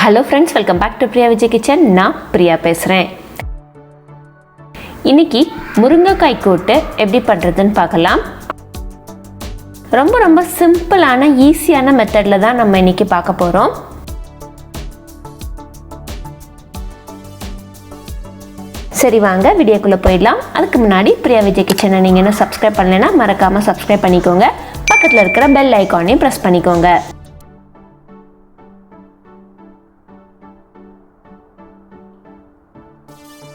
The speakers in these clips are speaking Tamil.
Hello friends, welcome back to Priya Vijay kitchen. நான் பிரியா பேசுகிறேன். இன்றைக்கி முருங்கைக்காய் கூட்டு எப்படி பண்ணுறதுன்னு பார்க்கலாம். ரொம்ப சிம்பிளான ஈஸியான மெத்தடில் தான் நம்ம இன்றைக்கி பார்க்க போகிறோம். சரி வாங்க வீடியோக்குள்ளே போயிடலாம். அதுக்கு முன்னாடி பிரியா விஜய் கிச்சனை நீங்கள் இன்னும் சப்ஸ்கிரைப் பண்ணலைன்னா மறக்காமல் சப்ஸ்கிரைப் பண்ணிக்கோங்க. பக்கத்தில் இருக்கிற பெல் ஐக்கானையும் ப்ரெஸ் பண்ணிக்கோங்க.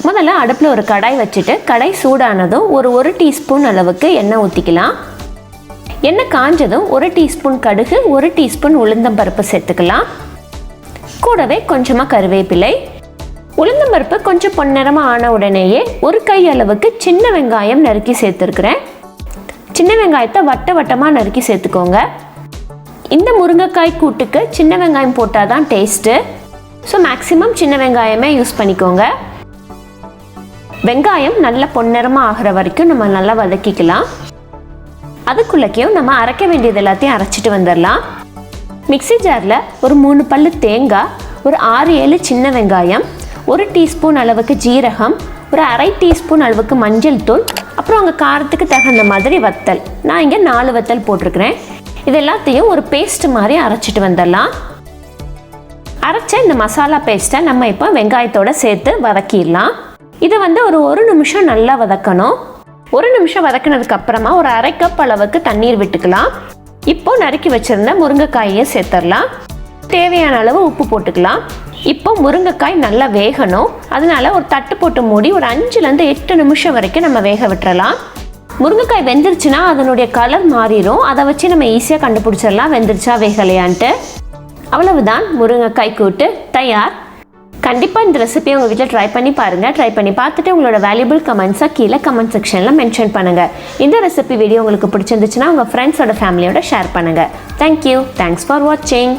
முதல்ல அடுப்பில் ஒரு கடாய் வச்சுட்டு கடாய் சூடானதும் ஒரு டீஸ்பூன் அளவுக்கு எண்ணெய் ஊற்றிக்கலாம். எண்ணெய் காஞ்சதும் 1 டீஸ்பூன் கடுகு, 1 டீஸ்பூன் உளுந்தம்பருப்பு சேர்த்துக்கலாம். கூடவே கொஞ்சமாக கருவேப்பிலை. உளுந்தம்பருப்பு கொஞ்சம் பொன்னிறமாக ஆன உடனேயே 1 கை அளவுக்கு சின்ன வெங்காயம் நறுக்கி சேர்த்துருக்குறேன். சின்ன வெங்காயத்தை வட்டமாக நறுக்கி சேர்த்துக்கோங்க. இந்த முருங்கைக்காய் கூட்டுக்கு சின்ன வெங்காயம் போட்டால் தான் டேஸ்ட்டு. ஸோ மேக்ஸிமம் சின்ன வெங்காயமே யூஸ் பண்ணிக்கோங்க. வெங்காயம் நல்ல பொன்னிறமாக ஆகிற வரைக்கும் நம்ம நல்லா வதக்கிக்கலாம். அதுக்குள்ளேயும் நம்ம அரைக்க வேண்டியது எல்லாத்தையும் அரைச்சிட்டு வந்துடலாம். மிக்ஸி ஜாரில் ஒரு 3 பல்லு தேங்காய், ஒரு 6-7 சின்ன வெங்காயம், 1 டீஸ்பூன் அளவுக்கு ஜீரகம், ஒரு அரை டீஸ்பூன் அளவுக்கு மஞ்சள் தூள், அப்புறம் உங்கள் காரத்துக்கு தகுந்த மாதிரி வத்தல். நான் இங்கே 4 வத்தல் போட்டிருக்கிறேன். இது எல்லாத்தையும் ஒரு பேஸ்ட் மாதிரி அரைச்சிட்டு வந்துடலாம். அரைச்ச இந்த மசாலா பேஸ்ட்டை நம்ம இப்போ வெங்காயத்தோடு சேர்த்து வதக்கிடலாம். இதை ஒரு நிமிஷம் நல்லா வதக்கணும். 1 நிமிஷம் வதக்கினதுக்கு அப்புறமா ஒரு அரை கப் அளவுக்கு தண்ணீர் விட்டுக்கலாம். இப்போ நறுக்கி வச்சிருந்த முருங்கைக்காயை சேர்த்துடலாம். தேவையான அளவு உப்பு போட்டுக்கலாம். இப்போ முருங்கைக்காய் நல்லா வேகணும். அதனால ஒரு தட்டு போட்டு மூடி ஒரு 5லேருந்து 8 நிமிஷம் வரைக்கும் நம்ம வேக விட்டுறலாம். முருங்கைக்காய் வெந்துருச்சுன்னா அதனுடைய கலர் மாறிடும். அதை வச்சு நம்ம ஈஸியாக கண்டுபிடிச்சிடலாம் வெந்துருச்சா வேகலையான்ட்டு. அவ்வளவுதான், முருங்கைக்காய் கூட்டு தயார். கண்டிப்பாக இந்த ரெசிபியை உங்கள் வீட்டில் ட்ரை பண்ணி பாருங்கள். ட்ரை பண்ணி பார்த்துட்டு உங்களோட வேல்யூபிள் கமெண்ட்ஸை கீழே கமெண்ட் செக்ஷனில் மென்ஷன் பண்ணுங்கள். இந்த ரெசிபி வீடியோ உங்களுக்கு பிடிச்சிருந்துச்சுன்னா உங்கள் ஃப்ரெண்ட்ஸோட ஃபேமிலியோட ஷேர் பண்ணுங்கள். தேங்க்யூ. தேங்க்ஸ் ஃபார் வாட்சிங்.